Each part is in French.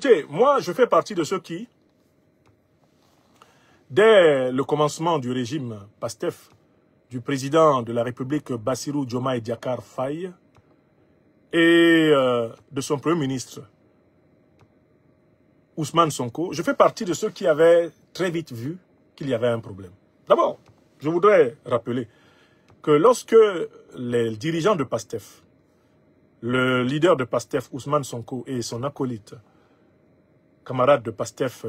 Écoutez, moi, je fais partie de ceux qui, dès le commencement du régime PASTEF, du président de la République Bassirou Diomaye Diakhar Faye et de son premier ministre Ousmane Sonko, je fais partie de ceux qui avaient très vite vu qu'il y avait un problème. D'abord, je voudrais rappeler que lorsque les dirigeants de PASTEF, le leader de PASTEF Ousmane Sonko et son acolyte, camarade de PASTEF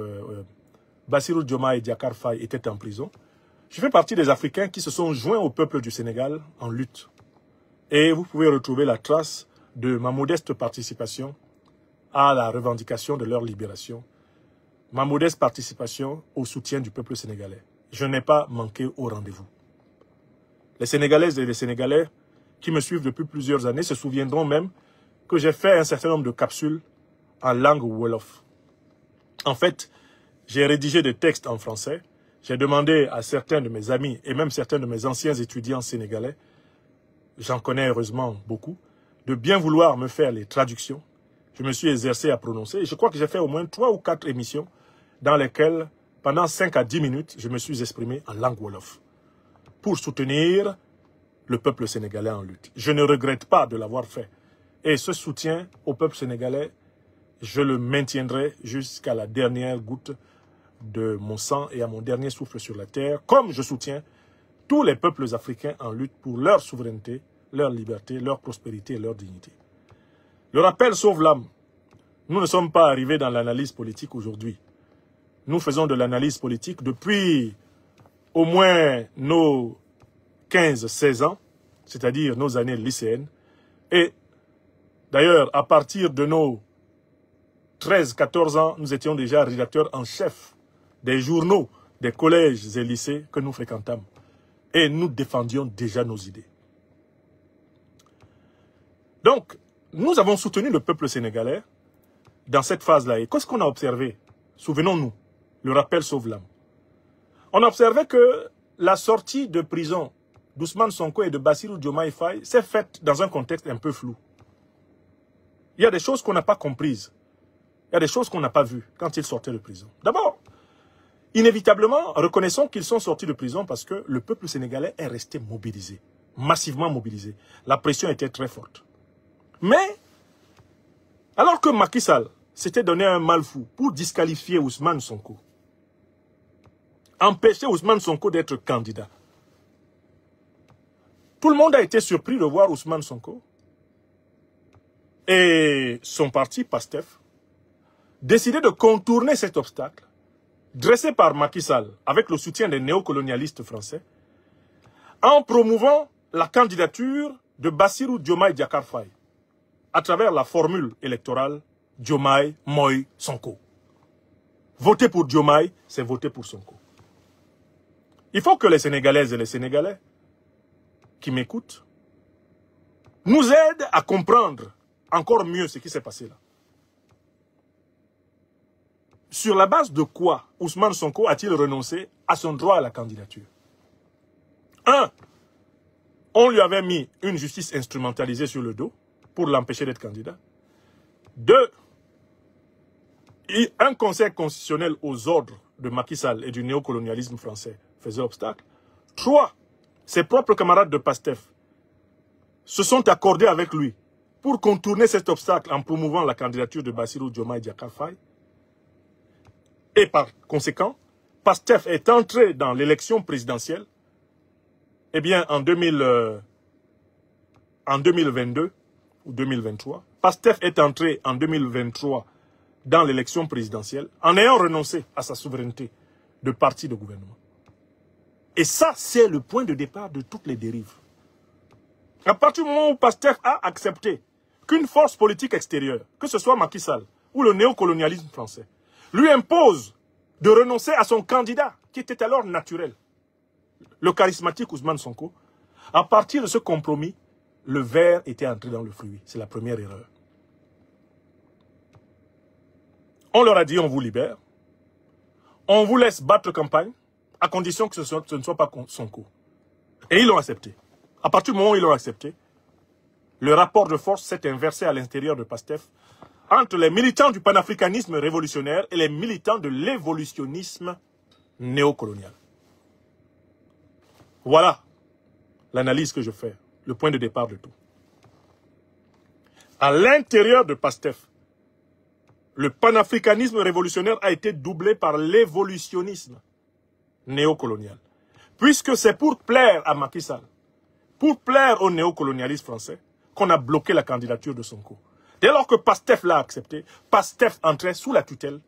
Bassirou Diomaye Diakhar Faye étaient en prison, je fais partie des Africains qui se sont joints au peuple du Sénégal en lutte. Et vous pouvez retrouver la trace de ma modeste participation à la revendication de leur libération, ma modeste participation au soutien du peuple sénégalais. Je n'ai pas manqué au rendez-vous. Les Sénégalaises et les Sénégalais qui me suivent depuis plusieurs années se souviendront même que j'ai fait un certain nombre de capsules en langue Wolof. En fait, j'ai rédigé des textes en français. J'ai demandé à certains de mes amis et même certains de mes anciens étudiants sénégalais, j'en connais heureusement beaucoup, de bien vouloir me faire les traductions. Je me suis exercé à prononcer et je crois que j'ai fait au moins 3 ou 4 émissions dans lesquelles, pendant 5 à 10 minutes, je me suis exprimé en langue Wolof pour soutenir le peuple sénégalais en lutte. Je ne regrette pas de l'avoir fait. Et ce soutien au peuple sénégalais, je le maintiendrai jusqu'à la dernière goutte de mon sang et à mon dernier souffle sur la terre, comme je soutiens tous les peuples africains en lutte pour leur souveraineté, leur liberté, leur prospérité et leur dignité. Le rappel sauve l'âme. Nous ne sommes pas arrivés dans l'analyse politique aujourd'hui. Nous faisons de l'analyse politique depuis au moins nos 15-16 ans, c'est-à-dire nos années lycéennes. Et d'ailleurs, à partir de nos 13-14 ans, nous étions déjà rédacteurs en chef des journaux, des collèges et lycées que nous fréquentâmes. Et nous défendions déjà nos idées. Donc, nous avons soutenu le peuple sénégalais dans cette phase-là. Et qu'est-ce qu'on a observé? Souvenons-nous, le rappel sauve l'âme. On a observé que la sortie de prison d'Ousmane Sonko et de Bassirou Diomaye Faye s'est faite dans un contexte un peu flou. Il y a des choses qu'on n'a pas comprises. Il y a des choses qu'on n'a pas vues quand ils sortaient de prison. D'abord, inévitablement, reconnaissons qu'ils sont sortis de prison parce que le peuple sénégalais est resté mobilisé, massivement mobilisé. La pression était très forte. Mais, alors que Macky Sall s'était donné un mal fou pour disqualifier Ousmane Sonko, empêcher Ousmane Sonko d'être candidat, tout le monde a été surpris de voir Ousmane Sonko et son parti, PASTEF, décider de contourner cet obstacle, dressé par Macky Sall avec le soutien des néocolonialistes français, en promouvant la candidature de Bassirou Diomaye Diakhar Faye à travers la formule électorale Diomaye Moï Sonko. Voter pour Diomaye, c'est voter pour Sonko. Il faut que les Sénégalaises et les Sénégalais qui m'écoutent nous aident à comprendre encore mieux ce qui s'est passé là. Sur la base de quoi Ousmane Sonko a-t-il renoncé à son droit à la candidature? 1. On lui avait mis une justice instrumentalisée sur le dos pour l'empêcher d'être candidat. 2. Un conseil constitutionnel aux ordres de Macky Sall et du néocolonialisme français faisait obstacle. 3. Ses propres camarades de PASTEF se sont accordés avec lui pour contourner cet obstacle en promouvant la candidature de Bassirou Diomaye Diakhar Faye. Et par conséquent, PASTEF est entré dans l'élection présidentielle, eh bien en 2022 ou 2023. PASTEF est entré en 2023 dans l'élection présidentielle en ayant renoncé à sa souveraineté de parti de gouvernement. Et ça, c'est le point de départ de toutes les dérives. À partir du moment où PASTEF a accepté qu'une force politique extérieure, que ce soit Macky Sall ou le néocolonialisme français, lui impose de renoncer à son candidat, qui était alors naturel, le charismatique Ousmane Sonko. À partir de ce compromis, le ver était entré dans le fruit. C'est la première erreur. On leur a dit, on vous libère. On vous laisse battre campagne, à condition que ce ne soit pas Sonko. Et ils l'ont accepté. À partir du moment où ils l'ont accepté, le rapport de force s'est inversé à l'intérieur de PASTEF, entre les militants du panafricanisme révolutionnaire et les militants de l'évolutionnisme néocolonial. Voilà l'analyse que je fais, le point de départ de tout. À l'intérieur de PASTEF, le panafricanisme révolutionnaire a été doublé par l'évolutionnisme néocolonial. Puisque c'est pour plaire à Macky Sall, pour plaire aux néocolonialistes français, qu'on a bloqué la candidature de Sonko. Dès lors que PASTEF l'a accepté, PASTEF entrait sous la tutelle,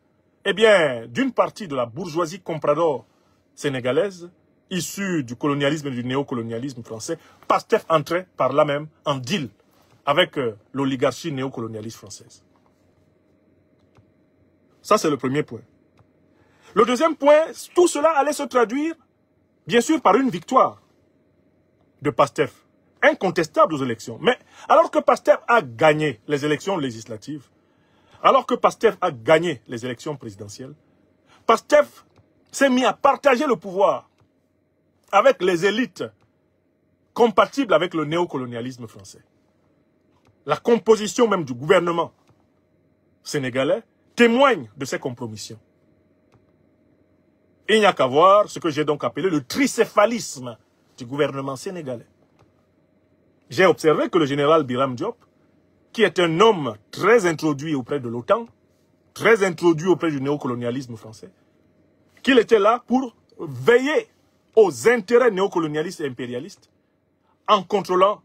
eh bien, d'une partie de la bourgeoisie comprador sénégalaise, issue du colonialisme et du néocolonialisme français, PASTEF entrait par là même en deal avec l'oligarchie néocolonialiste française. Ça, c'est le premier point. Le deuxième point, tout cela allait se traduire, bien sûr, par une victoire de PASTEF, incontestable aux élections. Mais alors que PASTEF a gagné les élections législatives, alors que PASTEF a gagné les élections présidentielles, PASTEF s'est mis à partager le pouvoir avec les élites compatibles avec le néocolonialisme français. La composition même du gouvernement sénégalais témoigne de ces compromissions. Il n'y a qu'à voir ce que j'ai donc appelé le tricéphalisme du gouvernement sénégalais. J'ai observé que le général Biram Diop, qui est un homme très introduit auprès de l'OTAN, très introduit auprès du néocolonialisme français, qu'il était là pour veiller aux intérêts néocolonialistes et impérialistes en contrôlant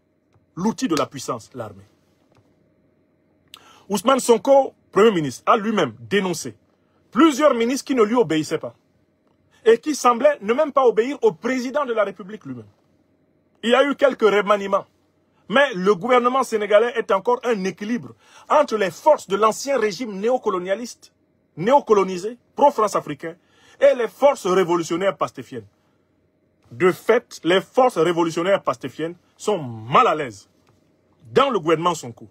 l'outil de la puissance, l'armée. Ousmane Sonko, Premier ministre, a lui-même dénoncé plusieurs ministres qui ne lui obéissaient pas et qui semblaient ne même pas obéir au président de la République lui-même. Il y a eu quelques remaniements, mais le gouvernement sénégalais est encore un équilibre entre les forces de l'ancien régime néocolonialiste, néocolonisé, pro-France africain, et les forces révolutionnaires pastéfiennes. De fait, les forces révolutionnaires pastéfiennes sont mal à l'aise dans le gouvernement Sonko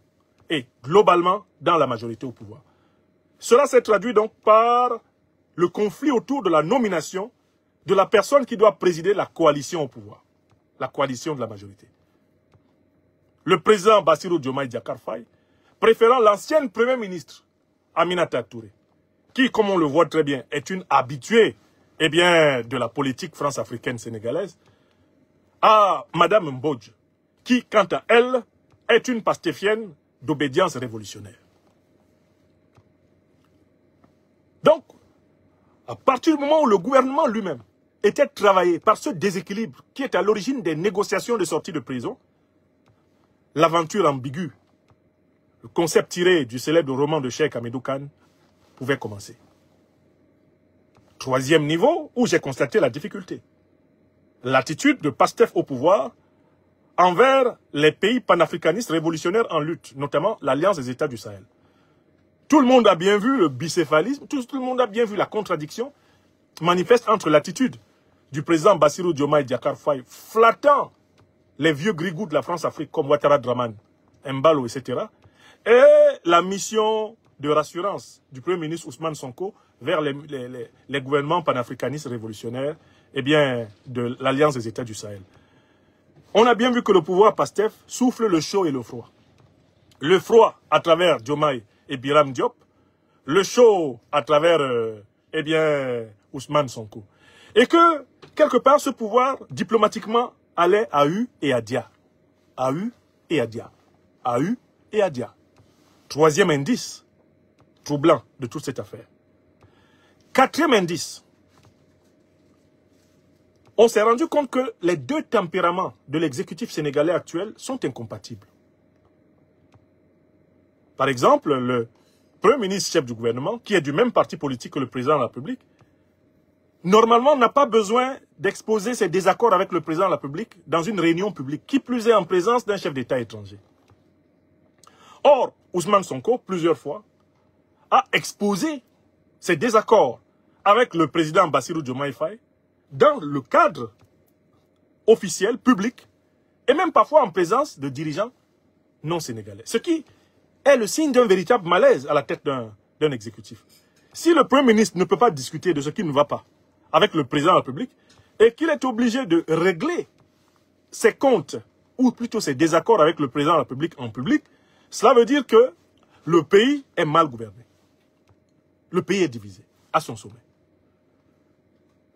et globalement dans la majorité au pouvoir. Cela s'est traduit donc par le conflit autour de la nomination de la personne qui doit présider la coalition au pouvoir, la coalition de la majorité. Le président Bassirou Diomaye Diakhar Faye, préférant l'ancienne Premier ministre Aminata Touré, qui, comme on le voit très bien, est une habituée de la politique france-africaine sénégalaise, à Madame Mbodj, qui, quant à elle, est une pastéfienne d'obédience révolutionnaire. Donc, à partir du moment où le gouvernement lui-même était travaillé par ce déséquilibre qui est à l'origine des négociations de sortie de prison, l'aventure ambiguë, le concept tiré du célèbre roman de Cheikh Hamidou Kane, pouvait commencer. Troisième niveau où j'ai constaté la difficulté. L'attitude de PASTEF au pouvoir envers les pays panafricanistes révolutionnaires en lutte, notamment l'Alliance des États du Sahel. Tout le monde a bien vu le bicéphalisme, tout le monde a bien vu la contradiction manifeste entre l'attitude du président Bassirou Diomaye Diakhar Faye, flattant les vieux grigous de la France-Afrique comme Ouattara Draman, Mbalo, etc., et la mission de rassurance du Premier ministre Ousmane Sonko vers les gouvernements panafricanistes révolutionnaires de l'Alliance des États du Sahel. On a bien vu que le pouvoir PASTEF souffle le chaud et le froid. Le froid à travers Diomaye et Biram Diop, le chaud à travers Ousmane Sonko. Et que, quelque part, ce pouvoir, diplomatiquement, allait à U et à Dia. À U et à Dia. À U et à Dia. Troisième indice troublant de toute cette affaire. Quatrième indice. On s'est rendu compte que les deux tempéraments de l'exécutif sénégalais actuel sont incompatibles. Par exemple, le Premier ministre chef du gouvernement, qui est du même parti politique que le président de la République, normalement n'a pas besoin d'exposer ses désaccords avec le président de la République dans une réunion publique, qui plus est en présence d'un chef d'État étranger. Or, Ousmane Sonko, plusieurs fois, a exposé ses désaccords avec le président Bassirou Diomaye Faye dans le cadre officiel, public, et même parfois en présence de dirigeants non sénégalais. Ce qui est le signe d'un véritable malaise à la tête d'un exécutif. Si le Premier ministre ne peut pas discuter de ce qui ne va pas avec le président de la République, et qu'il est obligé de régler ses comptes, ou plutôt ses désaccords avec le président de la République en public, cela veut dire que le pays est mal gouverné. Le pays est divisé à son sommet.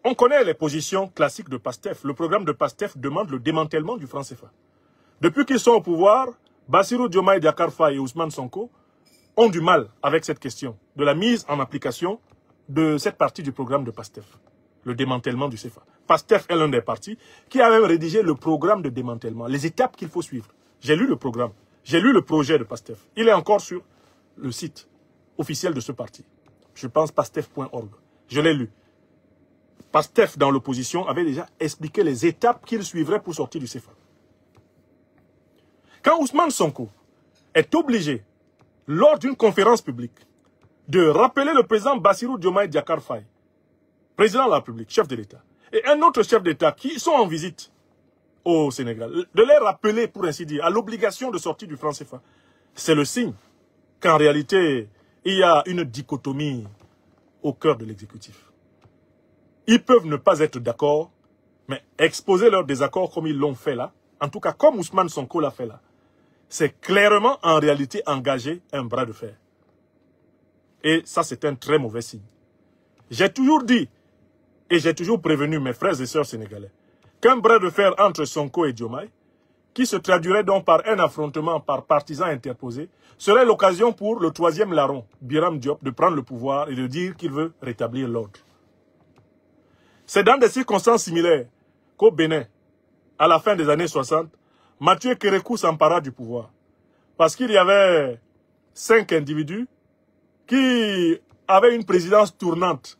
On connaît les positions classiques de PASTEF. Le programme de PASTEF demande le démantèlement du franc CFA. Depuis qu'ils sont au pouvoir, Bassirou Diomaye Diakhar Faye et Ousmane Sonko ont du mal avec cette question de la mise en application de cette partie du programme de PASTEF, le démantèlement du CFA. PASTEF est l'un des partis qui a même rédigé le programme de démantèlement, les étapes qu'il faut suivre. J'ai lu le programme, j'ai lu le projet de PASTEF. Il est encore sur le site officiel de ce parti. Je pense pastef.org. Je l'ai lu. PASTEF, dans l'opposition, avait déjà expliqué les étapes qu'il suivrait pour sortir du CFA. Quand Ousmane Sonko est obligé, lors d'une conférence publique, de rappeler le président Bassirou Diomaye Diakhar Faye, président de la République, chef de l'État, et un autre chef d'État qui sont en visite au Sénégal, de les rappeler, pour ainsi dire, à l'obligation de sortir du franc CFA, c'est le signe qu'en réalité, il y a une dichotomie au cœur de l'exécutif. Ils peuvent ne pas être d'accord, mais exposer leur désaccord comme ils l'ont fait là, en tout cas comme Ousmane Sonko l'a fait là, c'est clairement en réalité engager un bras de fer. Et ça, c'est un très mauvais signe. J'ai toujours dit, et j'ai toujours prévenu mes frères et sœurs sénégalais, qu'un bras de fer entre Sonko et Diomaye, qui se traduirait donc par un affrontement par partisans interposés, serait l'occasion pour le troisième larron, Biram Diop, de prendre le pouvoir et de dire qu'il veut rétablir l'ordre. C'est dans des circonstances similaires qu'au Bénin, à la fin des années 60, Mathieu Kérékou s'empara du pouvoir. Parce qu'il y avait 5 individus qui avaient une présidence tournante,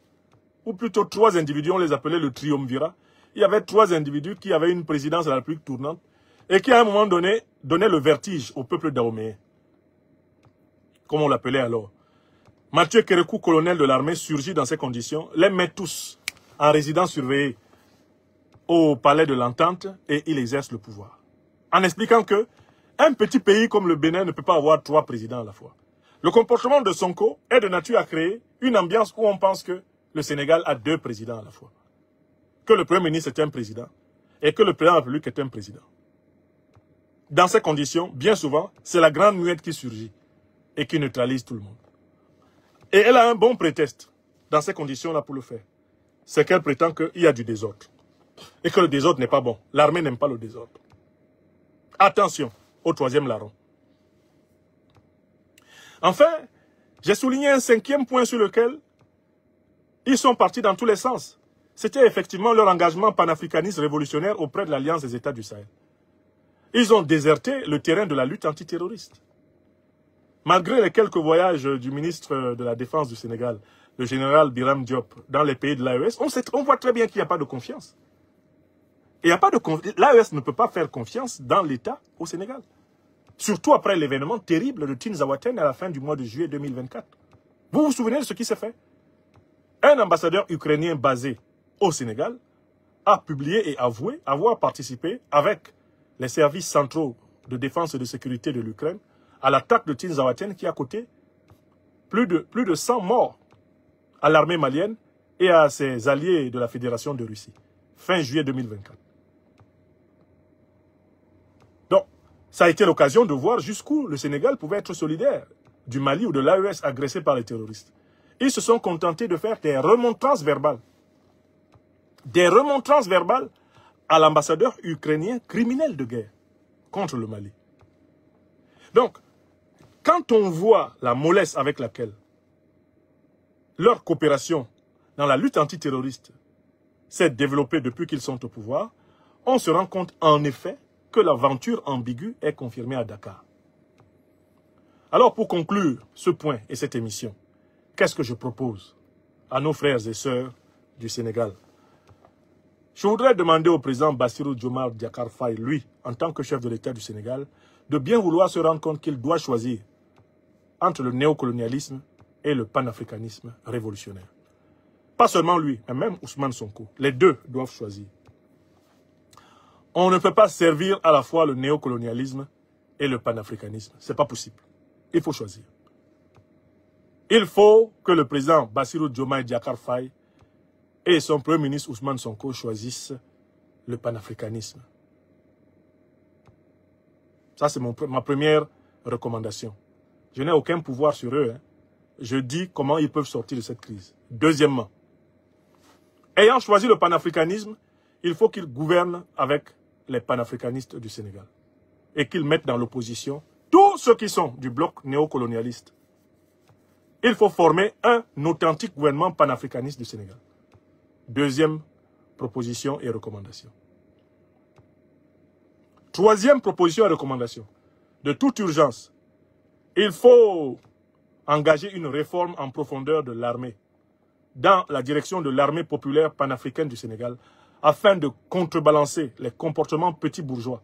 ou plutôt 3 individus, on les appelait le triumvirat. Il y avait 3 individus qui avaient une présidence de la République tournante et qui à un moment donné donnaient le vertige au peuple dahoméen, comme on l'appelait alors. Mathieu Kérékou, colonel de l'armée, surgit dans ces conditions, les met tous en résidence surveillée au palais de l'Entente et il exerce le pouvoir. En expliquant que un petit pays comme le Bénin ne peut pas avoir 3 présidents à la fois. Le comportement de Sonko est de nature à créer une ambiance où on pense que le Sénégal a 2 présidents à la fois. Que le Premier ministre est un président et que le président de la République est un président. Dans ces conditions, bien souvent, c'est la grande muette qui surgit et qui neutralise tout le monde. Et elle a un bon prétexte dans ces conditions-là pour le faire. C'est qu'elle prétend qu'il y a du désordre. Et que le désordre n'est pas bon. L'armée n'aime pas le désordre. Attention au troisième larron. Enfin, j'ai souligné un 5e point sur lequel ils sont partis dans tous les sens. C'était effectivement leur engagement panafricaniste révolutionnaire auprès de l'Alliance des États du Sahel. Ils ont déserté le terrain de la lutte antiterroriste. Malgré les quelques voyages du ministre de la Défense du Sénégal, le général Biram Diop, dans les pays de l'AES, on voit très bien qu'il n'y a pas de confiance. L'AES ne peut pas faire confiance dans l'État au Sénégal. Surtout après l'événement terrible de Tinzaouaten à la fin du mois de juillet 2024. Vous vous souvenez de ce qui s'est fait? Un ambassadeur ukrainien basé au Sénégal a publié et avoué avoir participé avec les services centraux de défense et de sécurité de l'Ukraine à l'attaque de Tinzaouaten qui a coûté plus de 100 morts à l'armée malienne et à ses alliés de la Fédération de Russie, fin juillet 2024. Donc, ça a été l'occasion de voir jusqu'où le Sénégal pouvait être solidaire du Mali ou de l'AES agressé par les terroristes. Ils se sont contentés de faire des remontrances verbales. Des remontrances verbales à l'ambassadeur ukrainien criminel de guerre contre le Mali. Donc, quand on voit la mollesse avec laquelle leur coopération dans la lutte antiterroriste s'est développée depuis qu'ils sont au pouvoir, on se rend compte en effet que l'aventure ambiguë est confirmée à Dakar. Alors pour conclure ce point et cette émission, qu'est-ce que je propose à nos frères et sœurs du Sénégal? Je voudrais demander au président Bassirou Diomaye Diakhar Faye, lui, en tant que chef de l'État du Sénégal, de bien vouloir se rendre compte qu'il doit choisir entre le néocolonialisme et le panafricanisme révolutionnaire. Pas seulement lui, mais même Ousmane Sonko. Les deux doivent choisir. On ne peut pas servir à la fois le néocolonialisme et le panafricanisme. Ce n'est pas possible. Il faut choisir. Il faut que le président Bassirou Diomaye Diakhar Faye et son premier ministre Ousmane Sonko choisissent le panafricanisme. Ça, c'est ma première recommandation. Je n'ai aucun pouvoir sur eux. Hein. Je dis comment ils peuvent sortir de cette crise. Deuxièmement, ayant choisi le panafricanisme, il faut qu'ils gouvernent avec les panafricanistes du Sénégal. Et qu'ils mettent dans l'opposition tous ceux qui sont du bloc néocolonialiste. Il faut former un authentique gouvernement panafricaniste du Sénégal. Deuxième proposition et recommandation. Troisième proposition et recommandation. De toute urgence, il faut engager une réforme en profondeur de l'armée dans la direction de l'armée populaire panafricaine du Sénégal afin de contrebalancer les comportements petits bourgeois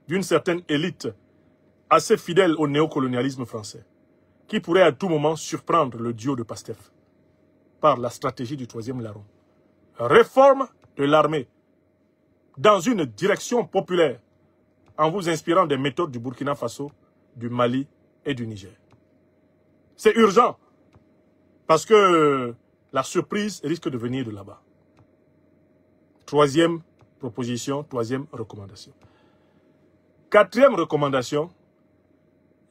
d'une certaine élite assez fidèle au néocolonialisme français qui pourrait à tout moment surprendre le duo de Pastef par la stratégie du troisième larron. Réforme de l'armée dans une direction populaire en vous inspirant des méthodes du Burkina Faso, du Mali et du Niger. C'est urgent parce que la surprise risque de venir de là-bas. Troisième proposition, troisième recommandation. Quatrième recommandation,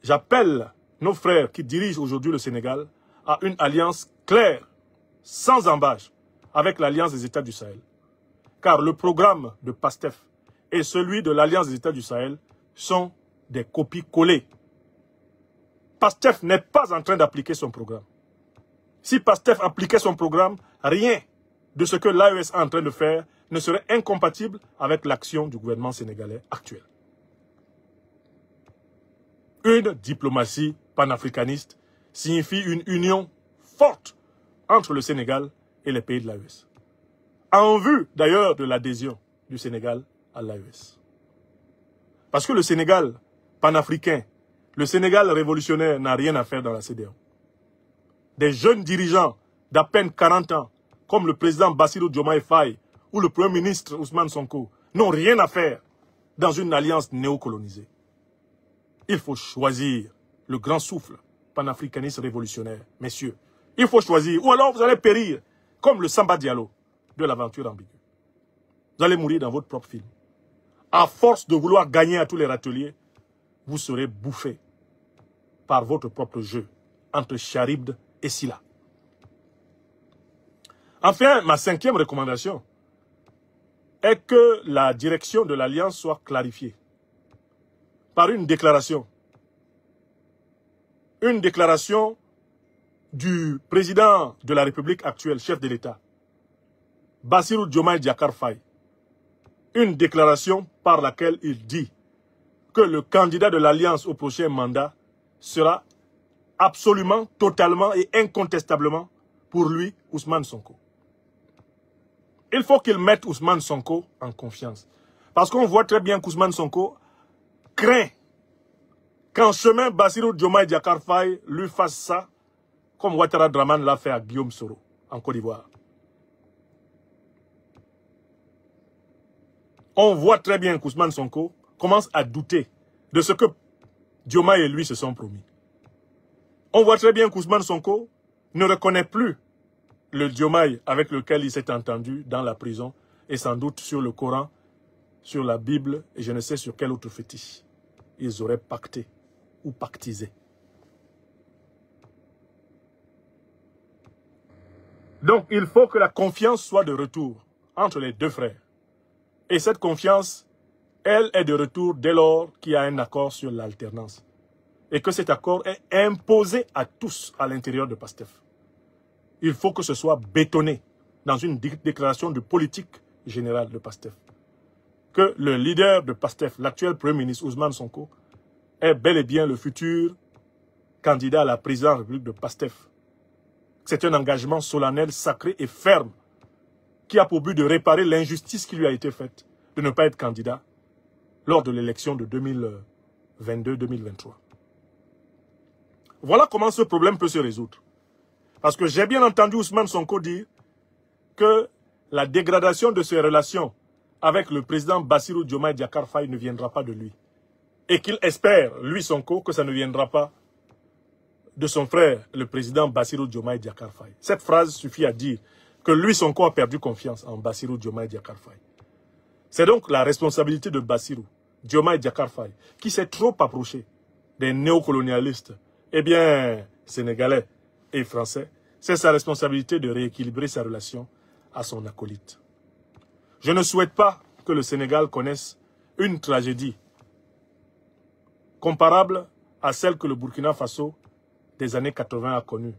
j'appelle nos frères qui dirigent aujourd'hui le Sénégal à une alliance claire, sans embâche, avec l'Alliance des États du Sahel. Car le programme de Pastef et celui de l'Alliance des États du Sahel sont des copies collées. Pastef n'est pas en train d'appliquer son programme. Si Pastef appliquait son programme, rien de ce que l'AES est en train de faire ne serait incompatible avec l'action du gouvernement sénégalais actuel. Une diplomatie panafricaniste signifie une union forte entre le Sénégal et les pays de l'AES. En vue d'ailleurs de l'adhésion du Sénégal à l'AES. Parce que le Sénégal panafricain, le Sénégal révolutionnaire n'a rien à faire dans la CEDEAO. Des jeunes dirigeants d'à peine 40 ans, comme le président Bassirou Diomaye Faye ou le premier ministre Ousmane Sonko, n'ont rien à faire dans une alliance néocolonisée. Il faut choisir le grand souffle panafricaniste révolutionnaire, messieurs. Il faut choisir, ou alors vous allez périr comme le Samba Diallo de l'aventure ambiguë. Vous allez mourir dans votre propre film. À force de vouloir gagner à tous les râteliers, vous serez bouffés par votre propre jeu entre Charybde et Silla. Enfin, ma cinquième recommandation est que la direction de l'Alliance soit clarifiée par une déclaration. Une déclaration du président de la République actuelle, chef de l'État, Bassirou Diomaye Diakhar Faye. Une déclaration par laquelle il dit que le candidat de l'Alliance au prochain mandat sera absolument, totalement et incontestablement pour lui, Ousmane Sonko. Il faut qu'il mette Ousmane Sonko en confiance. Parce qu'on voit très bien qu'Ousmane Sonko craint qu'en chemin, Bassirou Diomaye Diakhar Faye lui fasse ça, comme Ouattara Draman l'a fait à Guillaume Soro, en Côte d'Ivoire. On voit très bien qu'Ousmane Sonko commence à douter de ce que Diomaye et lui se sont promis. On voit très bien qu'Ousmane Sonko ne reconnaît plus le Diomaye avec lequel il s'est entendu dans la prison et sans doute sur le Coran, sur la Bible et je ne sais sur quel autre fétiche ils auraient pacté ou pactisé. Donc il faut que la confiance soit de retour entre les deux frères. Et cette confiance, elle est de retour dès lors qu'il y a un accord sur l'alternance. Et que cet accord est imposé à tous à l'intérieur de Pastef. Il faut que ce soit bétonné dans une déclaration de politique générale de Pastef. Que le leader de Pastef, l'actuel Premier ministre Ousmane Sonko, est bel et bien le futur candidat à la présidence de la République de Pastef. C'est un engagement solennel, sacré et ferme qui a pour but de réparer l'injustice qui lui a été faite de ne pas être candidat lors de l'élection de 2022-2023. Voilà comment ce problème peut se résoudre. Parce que j'ai bien entendu Ousmane Sonko dire que la dégradation de ses relations avec le président Bassirou Diomaye Diakhar Faye ne viendra pas de lui. Et qu'il espère, lui Sonko, que ça ne viendra pas de son frère, le président Bassirou Diomaye Diakhar Faye. Cette phrase suffit à dire que lui Sonko a perdu confiance en Bassirou Diomaye Diakhar Faye. C'est donc la responsabilité de Bassirou Diomaye Diakhar Faye qui s'est trop approché des néocolonialistes, eh bien, sénégalais et français, c'est sa responsabilité de rééquilibrer sa relation à son acolyte. Je ne souhaite pas que le Sénégal connaisse une tragédie comparable à celle que le Burkina Faso des années 80 a connue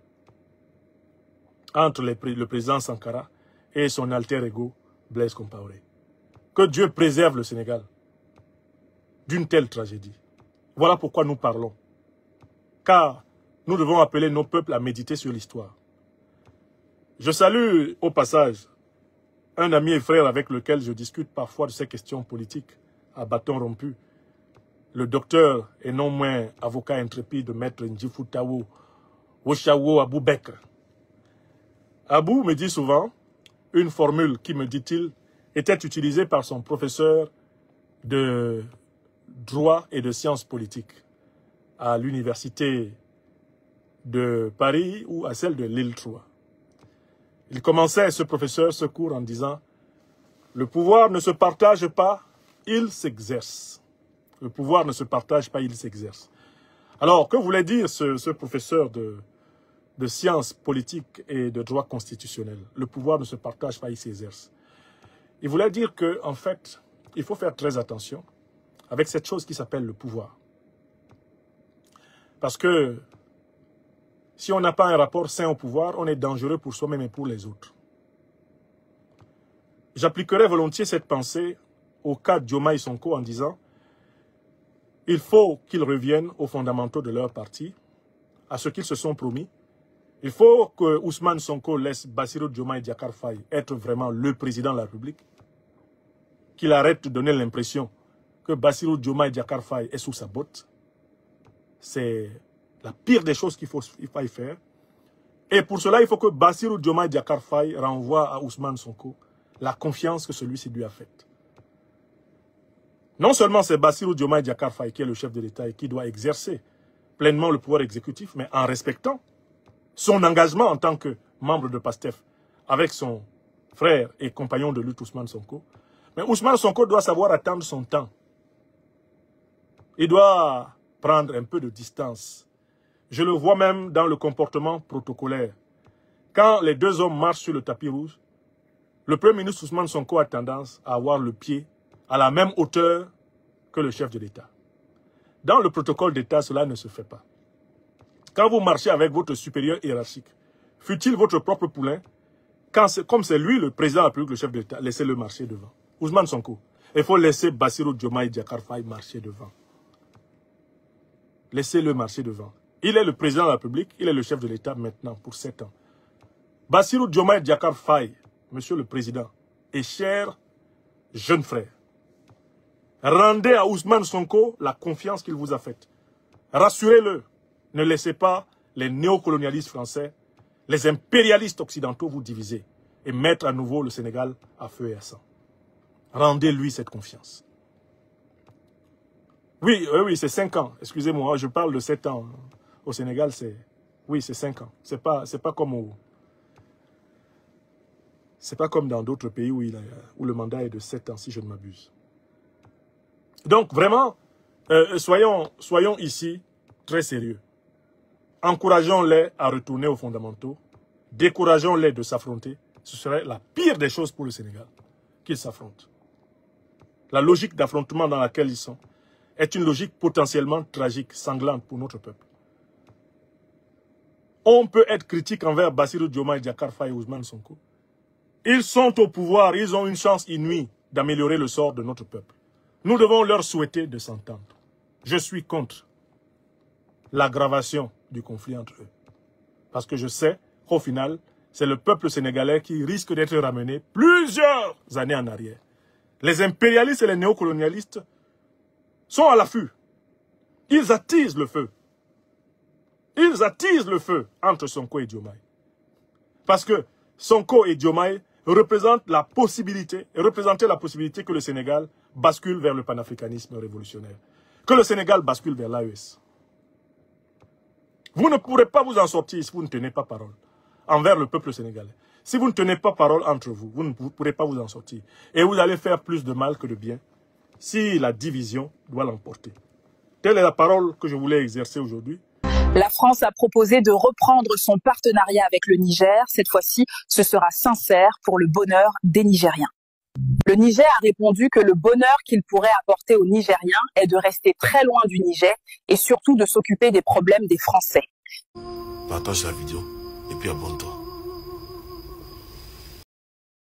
entre le président Sankara et son alter ego Blaise Compaoré. Que Dieu préserve le Sénégal d'une telle tragédie. Voilà pourquoi nous parlons. Car nous devons appeler nos peuples à méditer sur l'histoire. Je salue au passage un ami et frère avec lequel je discute parfois de ces questions politiques à bâton rompu, le docteur et non moins avocat intrépide maître Ndjifou Tawo Woshawo Abou Bekr. Abou me dit souvent une formule qui, me dit-il, était utilisée par son professeur de droit et de sciences politiques à l'université de Paris ou à celle de Lille 3. Il commençait, ce professeur, ce cours en disant « Le pouvoir ne se partage pas, il s'exerce. » Le pouvoir ne se partage pas, il s'exerce. Alors, que voulait dire ce professeur de sciences politiques et de droit constitutionnel? Le pouvoir ne se partage pas, il s'exerce. Il voulait dire que, en fait, il faut faire très attention avec cette chose qui s'appelle le pouvoir. Parce que si on n'a pas un rapport sain au pouvoir, on est dangereux pour soi-même et pour les autres. J'appliquerai volontiers cette pensée au cas de Diomaye Sonko en disant il faut qu'ils reviennent aux fondamentaux de leur parti, à ce qu'ils se sont promis. Il faut que Ousmane Sonko laisse Bassirou Diomaye Diakhar Faye être vraiment le président de la République, qu'il arrête de donner l'impression que Bassirou Diomaye Diakhar Faye est sous sa botte. C'est la pire des choses qu'il faille faire. Et pour cela, il faut que Bassirou Diomaye Diakhar Faye renvoie à Ousmane Sonko la confiance que celui-ci lui a faite. Non seulement c'est Bassirou Diomaye Diakhar Faye qui est le chef de l'État et qui doit exercer pleinement le pouvoir exécutif, mais en respectant son engagement en tant que membre de PASTEF avec son frère et compagnon de lutte Ousmane Sonko. Mais Ousmane Sonko doit savoir attendre son temps. Il doit prendre un peu de distance. Je le vois même dans le comportement protocolaire. Quand les deux hommes marchent sur le tapis rouge, le Premier ministre Ousmane Sonko a tendance à avoir le pied à la même hauteur que le chef de l'État. Dans le protocole d'État, cela ne se fait pas. Quand vous marchez avec votre supérieur hiérarchique, fût-il votre propre poulain, comme c'est lui le président de la République, le chef de l'État, laissez-le marcher devant. Ousmane Sonko, il faut laisser Bassirou Diomaye Diakhar Faye marcher devant. Laissez-le marcher devant. Il est le président de la République, il est le chef de l'État maintenant pour 7 ans. Bassirou Diomaye Diakhar Faye, monsieur le président, et cher jeune frère, rendez à Ousmane Sonko la confiance qu'il vous a faite. Rassurez-le. Ne laissez pas les néocolonialistes français, les impérialistes occidentaux vous diviser et mettre à nouveau le Sénégal à feu et à sang. Rendez-lui cette confiance. Oui, c'est 5 ans. Excusez-moi, je parle de 7 ans. Au Sénégal, c'est 5 ans. C'est pas comme c'est pas comme dans d'autres pays où le mandat est de 7 ans, si je ne m'abuse. Donc, vraiment, soyons ici très sérieux. Encourageons-les à retourner aux fondamentaux. Décourageons-les de s'affronter. Ce serait la pire des choses pour le Sénégal, qu'ils s'affrontent. La logique d'affrontement dans laquelle ils sont est une logique potentiellement tragique, sanglante pour notre peuple. On peut être critique envers Bassirou Diomaye Diakhar Faye et Ousmane Sonko. Ils sont au pouvoir, ils ont une chance inouïe d'améliorer le sort de notre peuple. Nous devons leur souhaiter de s'entendre. Je suis contre l'aggravation du conflit entre eux. Parce que je sais qu'au final, c'est le peuple sénégalais qui risque d'être ramené plusieurs années en arrière. Les impérialistes et les néocolonialistes sont à l'affût. Ils attisent le feu. Ils attisent le feu entre Sonko et Diomaye. Parce que Sonko et Diomaye représentaient la possibilité que le Sénégal bascule vers le panafricanisme révolutionnaire. Que le Sénégal bascule vers l'AES. Vous ne pourrez pas vous en sortir si vous ne tenez pas parole envers le peuple sénégalais. Si vous ne tenez pas parole entre vous, vous ne pourrez pas vous en sortir. Et vous allez faire plus de mal que de bien si la division doit l'emporter. Telle est la parole que je voulais exercer aujourd'hui. La France a proposé de reprendre son partenariat avec le Niger. Cette fois-ci, ce sera sincère pour le bonheur des Nigériens. Le Niger a répondu que le bonheur qu'il pourrait apporter aux Nigériens est de rester très loin du Niger et surtout de s'occuper des problèmes des Français. Partage la vidéo et puis abonne-toi.